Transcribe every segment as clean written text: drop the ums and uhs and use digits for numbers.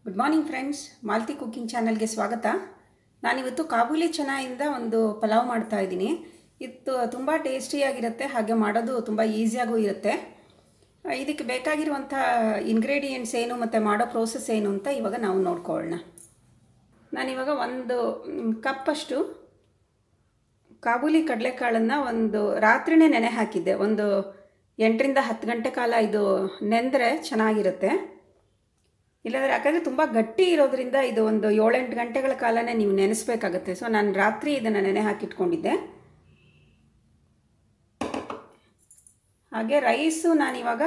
Good morning friends, Malti cooking ಚಾನಲ್ಗೆ ಸ್ವಾಗತ. ನಾನಿವತ್ತು ಕಾಬೂಲಿ ಚನಾಯಿಂದ ಒಂದು ಪಲಾವ್ ಮಾಡ್ತಾ ಇದ್ದೀನಿ. ಇದು ತುಂಬ ಟೇಸ್ಟಿಯಾಗಿರುತ್ತೆ, ಹಾಗೆ ಮಾಡೋದು ತುಂಬ ಈಸಿಯಾಗೂ ಇರುತ್ತೆ. ಇದಕ್ಕೆ ಬೇಕಾಗಿರುವಂಥ ಇಂಗ್ರೀಡಿಯೆಂಟ್ಸ್ ಏನು ಮತ್ತು ಮಾಡೋ ಪ್ರೋಸೆಸ್ ಏನು ಅಂತ ಇವಾಗ ನಾವು ನೋಡ್ಕೊಳ್ಳೋಣ. ನಾನಿವಾಗ 1 ಕಪ್ಪಷ್ಟು ಕಾಬೂಲಿ ಕಡಲೆಕಾಳನ್ನು ಒಂದು ರಾತ್ರಿನೇ ನೆನೆ ಹಾಕಿದ್ದೆ. ಒಂದು 8 ರಿಂದ 10 ಗಂಟೆ ಕಾಲ ಇದು ನೆಂದರೆ ಚೆನ್ನಾಗಿರುತ್ತೆ. ಇಲ್ಲಾಂದರೆ ಯಾಕಂದರೆ ತುಂಬ ಗಟ್ಟಿ ಇರೋದ್ರಿಂದ ಇದು ಒಂದು 7-8 ಗಂಟೆಗಳ ಕಾಲನೇ ನೀವು ನೆನೆಸಬೇಕಾಗತ್ತೆ. ಸೊ ನಾನು ರಾತ್ರಿ ಇದನ್ನು ನೆನೆ ಹಾಕಿಟ್ಕೊಂಡಿದ್ದೆ. ಹಾಗೆ ರೈಸು ನಾನಿವಾಗ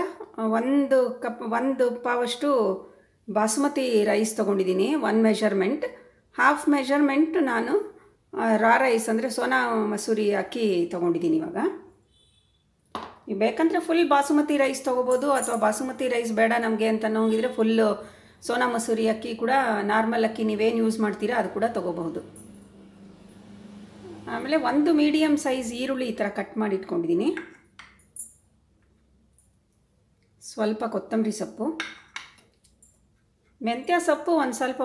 1 ಪಾವಷ್ಟು ಬಾಸುಮತಿ ರೈಸ್ ತೊಗೊಂಡಿದ್ದೀನಿ. 1 ಮೆಷರ್ಮೆಂಟ್, ಹಾಫ್ ಮೆಷರ್ಮೆಂಟ್ ನಾನು ರಾ ರೈಸ್ ಅಂದರೆ ಸೋನಾ ಮಸೂರಿ ಅಕ್ಕಿ ತೊಗೊಂಡಿದ್ದೀನಿ. ಇವಾಗ ನೀವು ಬೇಕಂದರೆ ಫುಲ್ ಬಾಸುಮತಿ ರೈಸ್ ತೊಗೋಬೋದು, ಅಥವಾ ಬಾಸುಮತಿ ರೈಸ್ ಬೇಡ ನಮಗೆ ಅಂತ ಅನ್ನೋಂಗಿದ್ರೆ ಫುಲ್ಲು ಸೋನಾ ಮಸೂರಿ ಅಕ್ಕಿ ಕೂಡ, ನಾರ್ಮಲ್ ಅಕ್ಕಿ ನೀವೇನು ಯೂಸ್ ಮಾಡ್ತೀರಾ ಅದು ಕೂಡ ತೊಗೋಬಹುದು. ಆಮೇಲೆ 1 ಮೀಡಿಯಮ್ ಸೈಜ್ ಈರುಳ್ಳಿ ಈ ಥರ ಕಟ್ ಮಾಡಿ ಇಟ್ಕೊಂಡಿದ್ದೀನಿ. ಸ್ವಲ್ಪ ಕೊತ್ತಂಬರಿ ಸೊಪ್ಪು, ಮೆಂತ್ಯ ಸೊಪ್ಪು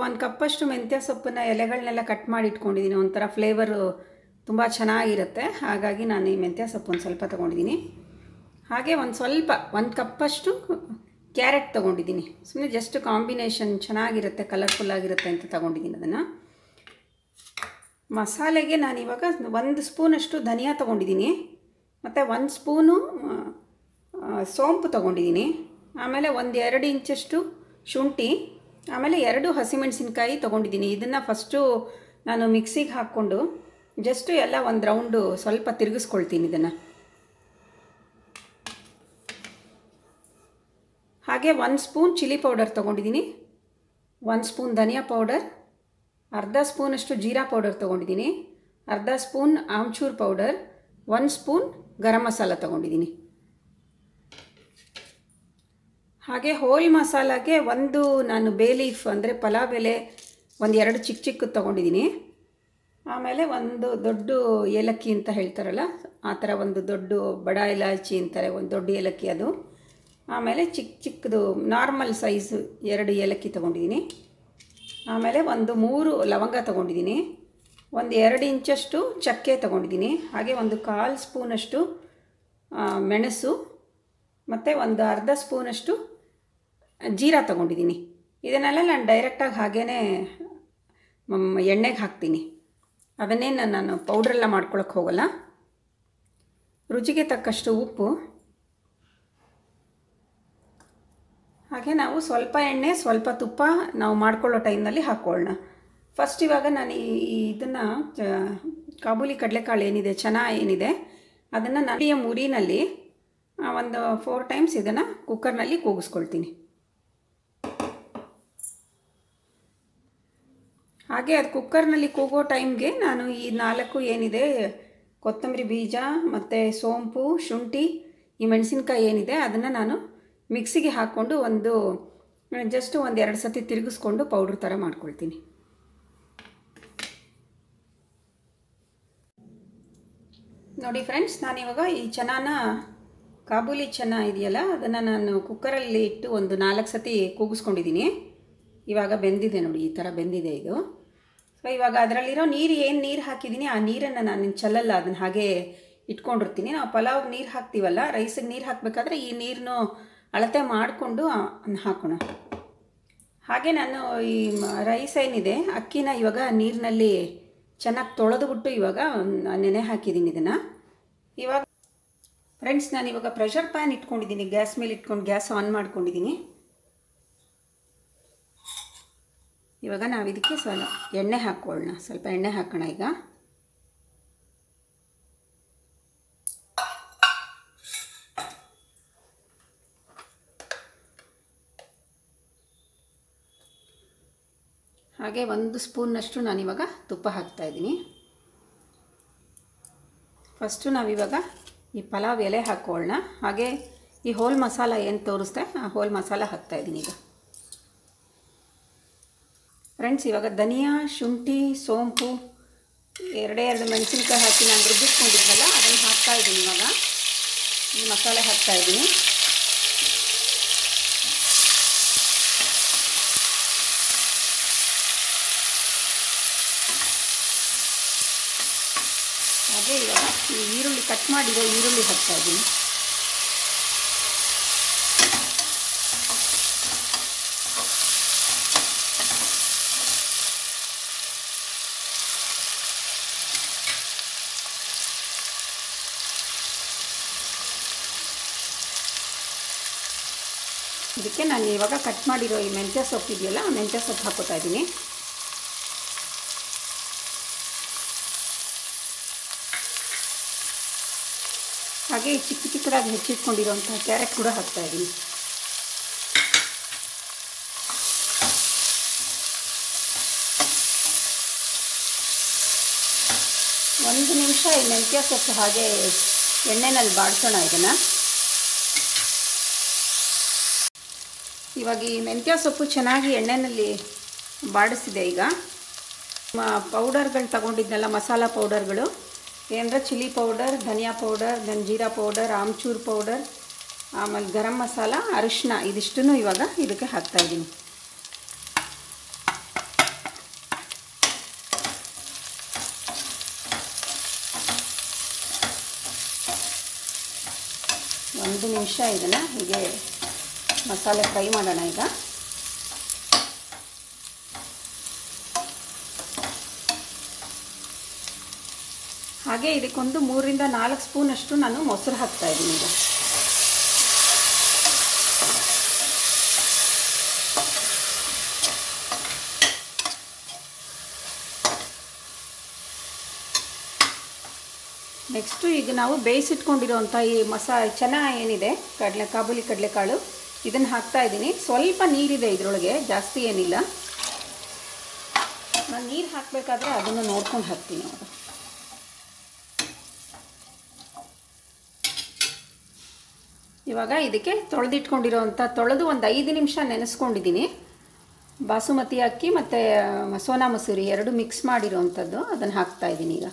ಒಂದು ಕಪ್ಪಷ್ಟು ಮೆಂತ್ಯ ಸೊಪ್ಪನ್ನು ಎಲೆಗಳನ್ನೆಲ್ಲ ಕಟ್ ಮಾಡಿ ಇಟ್ಕೊಂಡಿದ್ದೀನಿ. ಒಂಥರ ಫ್ಲೇವರು ತುಂಬ ಚೆನ್ನಾಗಿರುತ್ತೆ, ಹಾಗಾಗಿ ನಾನು ಈ ಮೆಂತ್ಯ ಸೊಪ್ಪು ಒಂದು ಸ್ವಲ್ಪ ತೊಗೊಂಡಿದ್ದೀನಿ. ಹಾಗೆ ಒಂದು ಕಪ್ಪಷ್ಟು ಕ್ಯಾರೆಟ್ ತೊಗೊಂಡಿದ್ದೀನಿ. ಸುಮ್ಮನೆ ಜಸ್ಟ್ ಕಾಂಬಿನೇಷನ್ ಚೆನ್ನಾಗಿರುತ್ತೆ, ಕಲರ್ಫುಲ್ಲಾಗಿರುತ್ತೆ ಅಂತ ತೊಗೊಂಡಿದ್ದೀನಿ ಅದನ್ನು. ಮಸಾಲೆಗೆ ನಾನಿವಾಗ 1 ಸ್ಪೂನಷ್ಟು ಧನಿಯಾ ತೊಗೊಂಡಿದ್ದೀನಿ, ಮತ್ತು 1 ಸ್ಪೂನು ಸೋಂಪು ತೊಗೊಂಡಿದ್ದೀನಿ. ಆಮೇಲೆ 1-2 ಇಂಚಷ್ಟು ಶುಂಠಿ, ಆಮೇಲೆ 2 ಹಸಿಮೆಣಸಿನ್ಕಾಯಿ ತೊಗೊಂಡಿದ್ದೀನಿ. ಇದನ್ನು ಫಸ್ಟು ನಾನು ಮಿಕ್ಸಿಗೆ ಹಾಕ್ಕೊಂಡು ಜಸ್ಟು ಎಲ್ಲ ಒಂದು ರೌಂಡು ಸ್ವಲ್ಪ ತಿರುಗಿಸ್ಕೊಳ್ತೀನಿ ಇದನ್ನು. ಹಾಗೆ 1 ಸ್ಪೂನ್ ಚಿಲ್ಲಿ ಪೌಡರ್ ತೊಗೊಂಡಿದ್ದೀನಿ, 1 ಸ್ಪೂನ್ ಧನಿಯಾ ಪೌಡರ್, ಅರ್ಧ ಸ್ಪೂನಷ್ಟು ಜೀರಾ ಪೌಡರ್ ತೊಗೊಂಡಿದ್ದೀನಿ, ಅರ್ಧ spoon amchur powder, 1 spoon garam masala ತೊಗೊಂಡಿದ್ದೀನಿ. ಹಾಗೆ ಹೋಲ್ ಮಸಾಲಾಗೆ ನಾನು ಬೇ ಲೀಫ್ ಅಂದರೆ ಪಲಾವ್ ಎಲೆ 2 ಚಿಕ್ಕ ತೊಗೊಂಡಿದ್ದೀನಿ. ಆಮೇಲೆ 1 ದೊಡ್ಡ ಏಲಕ್ಕಿ ಅಂತ ಹೇಳ್ತಾರಲ್ಲ ಆ ಥರ ಒಂದು ದೊಡ್ಡ ಬಡ ಇಲಾಚಿ ಅಂತಾರೆ, ಒಂದು ದೊಡ್ಡ ಏಲಕ್ಕಿ ಅದು. ಆಮೇಲೆ ಚಿಕ್ಕದು ನಾರ್ಮಲ್ ಸೈಜು 2 ಏಲಕ್ಕಿ ತೊಗೊಂಡಿದ್ದೀನಿ. ಆಮೇಲೆ 3 ಲವಂಗ ತೊಗೊಂಡಿದ್ದೀನಿ, 2 ಇಂಚಷ್ಟು ಚಕ್ಕೆ ತೊಗೊಂಡಿದ್ದೀನಿ. ಹಾಗೆ 1/4 ಸ್ಪೂನಷ್ಟು ಮೆಣಸು, ಮತ್ತು ಅರ್ಧ ಸ್ಪೂನಷ್ಟು ಜೀರಾ ತೊಗೊಂಡಿದ್ದೀನಿ. ಇದನ್ನೆಲ್ಲ ನಾನು ಡೈರೆಕ್ಟಾಗಿ ಹಾಗೇ ಎಣ್ಣೆಗೆ ಹಾಕ್ತೀನಿ, ಅದನ್ನೇನು ನಾನು ಪೌಡ್ರೆಲ್ಲ ಮಾಡ್ಕೊಳಕ್ಕೆ ಹೋಗಲ್ಲ. ರುಚಿಗೆ ತಕ್ಕಷ್ಟು ಉಪ್ಪು, ಹಾಗೆ ನಾವು ಸ್ವಲ್ಪ ಎಣ್ಣೆ ಸ್ವಲ್ಪ ತುಪ್ಪ ನಾವು ಮಾಡ್ಕೊಳ್ಳೋ ಟೈಮ್ನಲ್ಲಿ ಹಾಕ್ಕೊಳ್ಳೋಣ. ಫಸ್ಟ್ ಇವಾಗ ನಾನು ಇದನ್ನು ಕಾಬೂಲಿ ಕಡಲೆಕಾಳು ಏನಿದೆ, ಏನಿದೆ ಅದನ್ನು ನಾನು ಉರಿನಲ್ಲಿ ಒಂದು 4 ಟೈಮ್ಸ್ ಇದನ್ನು ಕುಕ್ಕರ್ನಲ್ಲಿ ಕೂಗಿಸ್ಕೊಳ್ತೀನಿ. ಹಾಗೆ ಅದು ಕುಕ್ಕರ್ನಲ್ಲಿ ಕೂಗೋ ಟೈಮ್ಗೆ ನಾನು ಈ 4 ಏನಿದೆ ಕೊತ್ತಂಬರಿ ಬೀಜ ಮತ್ತು ಸೋಂಪು, ಶುಂಠಿ, ಈ ಮೆಣಸಿನ್ಕಾಯಿ ಏನಿದೆ ಅದನ್ನು ನಾನು ಮಿಕ್ಸಿಗೆ ಹಾಕ್ಕೊಂಡು ಜಸ್ಟ್ 1-2 ಸತಿ ತಿರುಗಿಸ್ಕೊಂಡು ಪೌಡ್ರ್ ಥರ ಮಾಡ್ಕೊಳ್ತೀನಿ. ನೋಡಿ ಫ್ರೆಂಡ್ಸ್, ನಾನಿವಾಗ ಈ ಕಾಬೂಲಿ ಚೆನ್ನ ಇದೆಯಲ್ಲ ಅದನ್ನು ನಾನು ಕುಕ್ಕರಲ್ಲಿ ಇಟ್ಟು 4 ಸತಿ ಕೂಗಿಸ್ಕೊಂಡಿದ್ದೀನಿ. ಇವಾಗ ಬೆಂದಿದೆ ನೋಡಿ, ಈ ಥರ ಬೆಂದಿದೆ ಇದು. ಸೊ ಇವಾಗ ಅದರಲ್ಲಿರೋ ಏನು ನೀರು ಹಾಕಿದ್ದೀನಿ ಆ ನೀರನ್ನು ನಾನು ಚೆಲ್ಲಲ್ಲ, ಅದನ್ನು ಹಾಗೆ ಇಟ್ಕೊಂಡಿರ್ತೀನಿ. ನಾವು ಪಲಾವ್ಗೆ ನೀರು ಹಾಕ್ತೀವಲ್ಲ, ರೈಸಿಗೆ ನೀರು ಹಾಕಬೇಕಾದ್ರೆ ಈ ನೀರನ್ನು ಅಳತೆ ಮಾಡಿಕೊಂಡು ಹಾಕೋಣ. ಹಾಗೆ ನಾನು ಈ ರೈಸ್ ಏನಿದೆ ಅಕ್ಕಿನ ಇವಾಗ ನೀರಿನಲ್ಲಿ ಚೆನ್ನಾಗಿ ತೊಳೆದುಬಿಟ್ಟು ಇವಾಗ ನೆನೆ ಹಾಕಿದ್ದೀನಿ ಇದನ್ನು. ಇವಾಗ ಫ್ರೆಂಡ್ಸ್, ನಾನಿವಾಗ ಪ್ರೆಷರ್ ಪ್ಯಾನ್ ಇಟ್ಕೊಂಡಿದ್ದೀನಿ, ಗ್ಯಾಸ್ ಮೇಲೆ ಇಟ್ಕೊಂಡು ಗ್ಯಾಸ್ ಆನ್ ಮಾಡ್ಕೊಂಡಿದ್ದೀನಿ. ಇವಾಗ ನಾವು ಇದಕ್ಕೆ ಎಣ್ಣೆ ಹಾಕ್ಕೊಳ್ಳೋಣ, ಸ್ವಲ್ಪ ಎಣ್ಣೆ ಹಾಕೋಣ. ಈಗ ಹಾಗೆ 1 ಸ್ಪೂನ್ನಷ್ಟು ನಾನಿವಾಗ ತುಪ್ಪ ಹಾಕ್ತಾಯಿದ್ದೀನಿ. ಫಸ್ಟು ನಾವಿವಾಗ ಈ ಪಲಾವ್ ಎಲೆ ಹಾಕ್ಕೊಳ್ಳೋಣ. ಹಾಗೆ ಈ ಹೋಲ್ ಮಸಾಲ ಏನು ತೋರಿಸ್ದೆ ಆ ಹೋಲ್ ಮಸಾಲ ಹಾಕ್ತಾಯಿದ್ದೀನಿ ಈಗ. ಫ್ರೆಂಡ್ಸ್, ಇವಾಗ ಧನಿಯಾ, ಶುಂಠಿ, ಸೋಂಪು, 2 ಮೆಣಸಿನ್ಕಾಯಿ ಹಾಕಿ ನಾನು ರುಬ್ಬಿಸ್ಕೊಂಡಿದ್ನಲ್ಲ ಅದನ್ನು ಹಾಕ್ತಾಯಿದ್ದೀನಿ. ಇವಾಗ ಈ ಮಸಾಲೆ ಹಾಕ್ತಾಯಿದ್ದೀನಿ. ಹಾಗೆ ಇವಾಗ ಈ ಈರುಳ್ಳಿ ಕಟ್ ಮಾಡಿರೋ ಈರುಳ್ಳಿ ಹಾಕ್ತಾಯಿದ್ದೀನಿ. ಇದಕ್ಕೆ ನಾನು ಇವಾಗ ಕಟ್ ಮಾಡಿರೋ ಈ ಮೆಂತ್ಯ ಸೊಪ್ಪು ಇದೆಯಲ್ಲ, ಆ ಮೆಂತ್ಯ ಸೊಪ್ಪು ಹಾಕೋತಾ ಇದ್ದೀನಿ. ಹಾಗೆ ಚಿಕ್ಕ ಚಿಕ್ಕದಾಗಿ ಹೆಚ್ಚಿಟ್ಕೊಂಡಿರೋಂಥ ಕ್ಯಾರೆಟ್ ಕೂಡ ಹಾಕ್ತಾ ಇದ್ದೀನಿ. ಒಂದು ನಿಮಿಷ ಈ ಮೆಂತ್ಯ ಸೊಪ್ಪು ಹಾಗೆ ಎಣ್ಣೆನಲ್ಲಿ ಬಾಡಿಸೋಣ ಇದನ್ನು. ಇವಾಗ ಈ ಮೆಂತ್ಯ ಸೊಪ್ಪು ಚೆನ್ನಾಗಿ ಎಣ್ಣೆಯಲ್ಲಿ ಬಾಡಿಸಿದೆ. ಈಗ ಪೌಡರ್ಗಳು ತಗೊಂಡಿದ್ನಲ್ಲ, ಮಸಾಲ ಪೌಡರ್ಗಳು ಏನಂದರೆ ಚಿಲ್ಲಿ ಪೌಡರ್, ಧನಿಯಾ ಪೌಡರ್, ಜೀರಾ ಪೌಡರ್, ಆಮ್ಚೂರ್ ಪೌಡರ್, ಆಮೇಲೆ ಗರಂ ಮಸಾಲ, ಅರಿಶಿನ, ಇದಿಷ್ಟನ್ನು ಇವಾಗ ಇದಕ್ಕೆ ಹಾಕ್ತಾಯಿದ್ದೀನಿ. ಒಂದು ನಿಮಿಷ ಇದನ್ನು ಹೀಗೆ ಮಸಾಲೆ ಫ್ರೈ ಮಾಡೋಣ ಈಗ. ಹಾಗೆ ಇದಕ್ಕೊಂದು 3 ರಿಂದ 4 ಸ್ಪೂನಷ್ಟು ನಾನು ಮೊಸರು ಹಾಕ್ತಾ ಇದ್ದೀನಿ ಈಗ. ನೆಕ್ಸ್ಟು ಈಗ ನಾವು ಬೇಯಿಸಿಟ್ಕೊಂಡಿರೋಂಥ ಈ ಚೆನ್ನ ಏನಿದೆ, ಕಾಬೂಲಿ ಕಡಲೆಕಾಳು, ಇದನ್ನು ಹಾಕ್ತಾ ಇದ್ದೀನಿ. ಸ್ವಲ್ಪ ನೀರಿದೆ ಇದರೊಳಗೆ, ಜಾಸ್ತಿ ಏನಿಲ್ಲ. ನಾನು ನೀರು ಹಾಕಬೇಕಾದ್ರೆ ಅದನ್ನು ನೋಡ್ಕೊಂಡು ಹಾಕ್ತೀನಿ ಅವಾಗ. ಇವಾಗ ಇದಕ್ಕೆ ತೊಳೆದು ಒಂದು 5 ನಿಮಿಷ ನೆನೆಸ್ಕೊಂಡಿದ್ದೀನಿ. ಬಾಸುಮತಿ ಅಕ್ಕಿ ಮತ್ತು ಸೋನಾ ಮಸೂರಿ ಎರಡು ಮಿಕ್ಸ್ ಮಾಡಿರೋವಂಥದ್ದು, ಅದನ್ನು ಹಾಕ್ತಾ ಇದ್ದೀನಿ ಈಗ.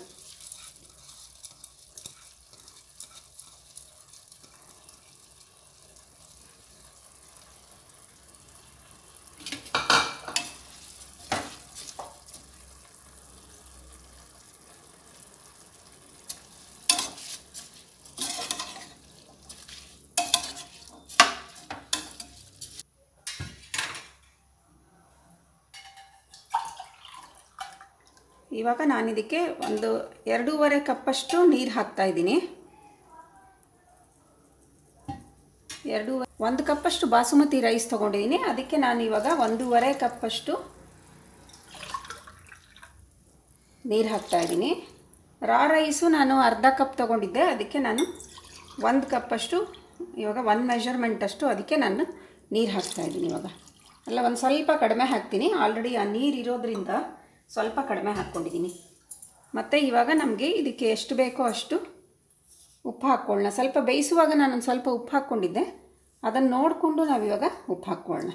ಇವಾಗ ನಾನು ಇದಕ್ಕೆ ಒಂದು 2.5 ಕಪ್ಪಷ್ಟು ನೀರು ಹಾಕ್ತಾ ಇದ್ದೀನಿ. 1 ಕಪ್ಪಷ್ಟು ಬಾಸುಮತಿ ರೈಸ್ ತೊಗೊಂಡಿದ್ದೀನಿ. ಅದಕ್ಕೆ ನಾನು ಇವಾಗ 1.5 ಕಪ್ಪಷ್ಟು ನೀರು ಹಾಕ್ತಾ ಇದ್ದೀನಿ. ರಾ ರೈಸು ನಾನು ಅರ್ಧ ಕಪ್ ತೊಗೊಂಡಿದ್ದೆ, ಅದಕ್ಕೆ ನಾನು 1 ಕಪ್ಪಷ್ಟು, ಇವಾಗ 1 ಮೆಷರ್ಮೆಂಟಷ್ಟು ಅದಕ್ಕೆ ನಾನು ನೀರು ಹಾಕ್ತಾ ಇದ್ದೀನಿ. ಇವಾಗ ಅಲ್ಲ, ಒಂದು ಸ್ವಲ್ಪ ಕಡಿಮೆ ಹಾಕ್ತೀನಿ. ಆಲ್ರೆಡಿ ಆ ನೀರು ಇರೋದ್ರಿಂದ ಸ್ವಲ್ಪ ಕಡಿಮೆ ಹಾಕ್ಕೊಂಡಿದ್ದೀನಿ. ಮತ್ತು ಇವಾಗ ನಮಗೆ ಇದಕ್ಕೆ ಎಷ್ಟು ಬೇಕೋ ಅಷ್ಟು ಉಪ್ಪು ಹಾಕ್ಕೊಳ್ಳೋಣ. ಸ್ವಲ್ಪ ಬೇಯಿಸುವಾಗ ನಾನೊಂದು ಸ್ವಲ್ಪ ಉಪ್ಪು ಹಾಕ್ಕೊಂಡಿದ್ದೆ, ಅದನ್ನು ನೋಡಿಕೊಂಡು ನಾವಿವಾಗ ಉಪ್ಪು ಹಾಕ್ಕೊಳ್ಳೋಣ.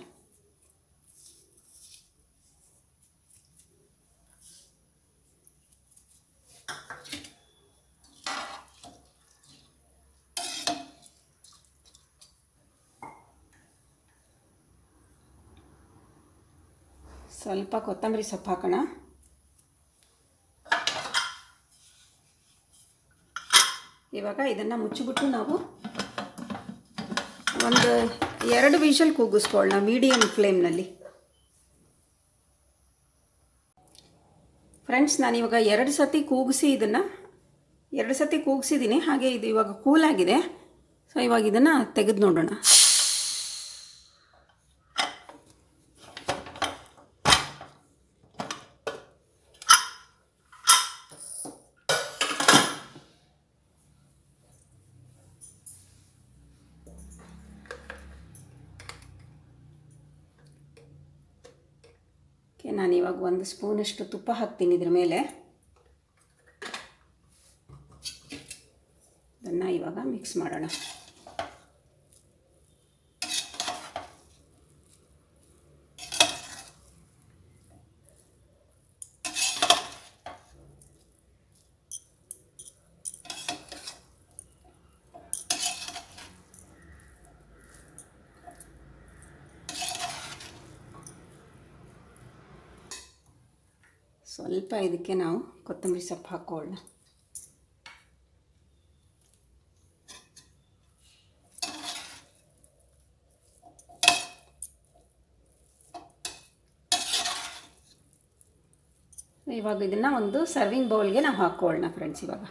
ಸ್ವಲ್ಪ ಕೊತ್ತಂಬರಿ ಸೊಪ್ಪು ಹಾಕೋಣ. ಇವಾಗ ಇದನ್ನು ಮುಚ್ಚಿಬಿಟ್ಟು ನಾವು ಒಂದು 2 ವಿಷಲ್ ಕೂಗಿಸ್ಕೊಳ್ಳೋಣ ಮೀಡಿಯಮ್ ಫ್ಲೇಮ್ನಲ್ಲಿ. ಫ್ರೆಂಡ್ಸ್, ನಾನಿವಾಗ 2 ಸತಿ ಕೂಗಿಸಿದ್ದೀನಿ. ಹಾಗೆ ಇದು ಇವಾಗ ಕೂಲಾಗಿದೆ. ಸೊ ಇವಾಗ ಇದನ್ನು ತೆಗೆದು ನೋಡೋಣ. ನಾನಿವಾಗ 1 ಸ್ಪೂನಷ್ಟು ತುಪ್ಪ ಹಾಕ್ತೀನಿ ಇದ್ರ ಮೇಲೆ. ಅದನ್ನು ಇವಾಗ ಮಿಕ್ಸ್ ಮಾಡೋಣ. ಸ್ವಲ್ಪ ಇದಕ್ಕೆ ನಾವು ಕೊತ್ತಂಬರಿ ಸೊಪ್ಪು ಹಾಕ್ಕೊಳ್ಳೋಣ. ಇವಾಗ ಇದನ್ನು ಒಂದು ಸರ್ವಿಂಗ್ ಬೌಲ್ಗೆ ನಾವು ಹಾಕ್ಕೊಳ್ಳೋಣ ಫ್ರೆಂಡ್ಸ್. ಇವಾಗ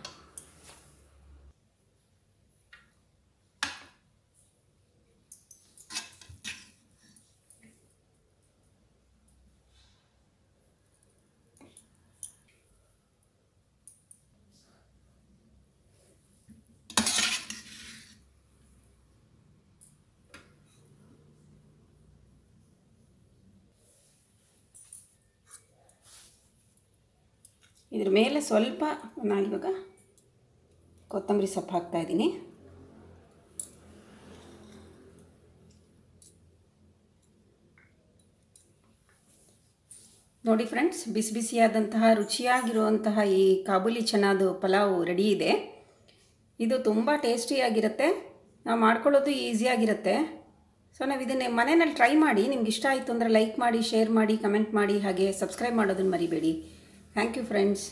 ಇದ್ರ ಮೇಲೆ ಸ್ವಲ್ಪ ನಾನಿವಾಗ ಕೊತ್ತಂಬರಿ ಸೊಪ್ಪು ಹಾಕ್ತಾಯಿದ್ದೀನಿ. ನೋಡಿ ಫ್ರೆಂಡ್ಸ್, ಬಿಸಿ ಬಿಸಿಯಾದಂತಹ ರುಚಿಯಾಗಿರುವಂತಹ ಈ ಕಾಬೂಲಿ ಚನಾದು ಪಲಾವ್ ರೆಡಿ ಇದೆ. ಇದು ತುಂಬ ಟೇಸ್ಟಿಯಾಗಿರುತ್ತೆ, ನಾವು ಮಾಡ್ಕೊಳ್ಳೋದು ಈಸಿಯಾಗಿರುತ್ತೆ. ಸೊ ನಾವು ಇದನ್ನೇ ಮನೆಯಲ್ಲಿ ಟ್ರೈ ಮಾಡಿ. ನಿಮ್ಗೆ ಇಷ್ಟ ಆಯಿತು ಅಂದರೆ ಲೈಕ್ ಮಾಡಿ, ಶೇರ್ ಮಾಡಿ, ಕಮೆಂಟ್ ಮಾಡಿ, ಹಾಗೆ ಸಬ್ಸ್ಕ್ರೈಬ್ ಮಾಡೋದನ್ನು ಮರಿಬೇಡಿ. Thank you friends.